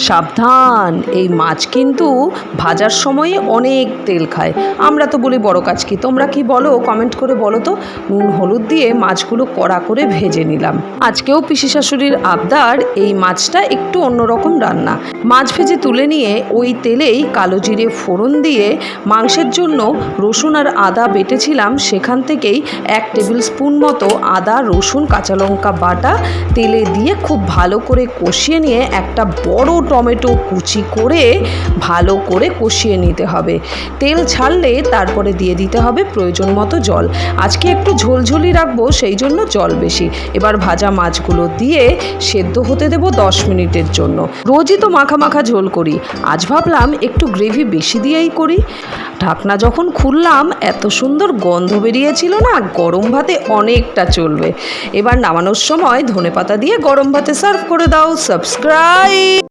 সাবধান, এই মাছ কিন্তু ভাজার সময়ে অনেক তেল খায়। আমরা তো বলি বড় কাজ কি, তোমরা কি বলো কমেন্ট করে বলো তো। নুন হলুদ দিয়ে মাছগুলো কড়া করে ভেজে নিলাম। আজকেও পিসি শাশুড়ির আবদার এই মাছটা একটু অন্যরকম রান্না। মাছ ভেজে তুলে নিয়ে ওই তেলেই কালো জিরে ফোড়ন দিয়ে মাংসের জন্য রসুন আর আদা বেটেছিলাম, সেখান থেকেই 1 টেবিল স্পুন মতো আদা রসুন কাঁচা লঙ্কা বাটা তেলে দিয়ে খুব ভালো করে কষিয়ে নিয়ে একটা বড় টমেটো কুচি করে ভালো করে কষিয়ে নিতে হবে। তেল ছাড়লে তারপরে দিয়ে দিতে হবে প্রয়োজন মতো জল। আজকে একটু ঝোলঝোলি রাখবো, সেই জন্য জল বেশি। এবার ভাজা মাছগুলো দিয়ে সেদ্ধ হতে দেব 10 মিনিটের জন্য। রোজই তো মাখা মাখা ঝোল করি, আজ ভাবলাম একটু গ্রেভি বেশি দিয়েই করি। ঢাকনা যখন খুললাম এত সুন্দর গন্ধ বেরিয়েছিল না, গরম ভাতে অনেকটা চলবে। এবার নামানোর সময় ধনেপাতা দিয়ে গরম ভাতে সার্ভ করে দাও। সাবস্ক্রাইব।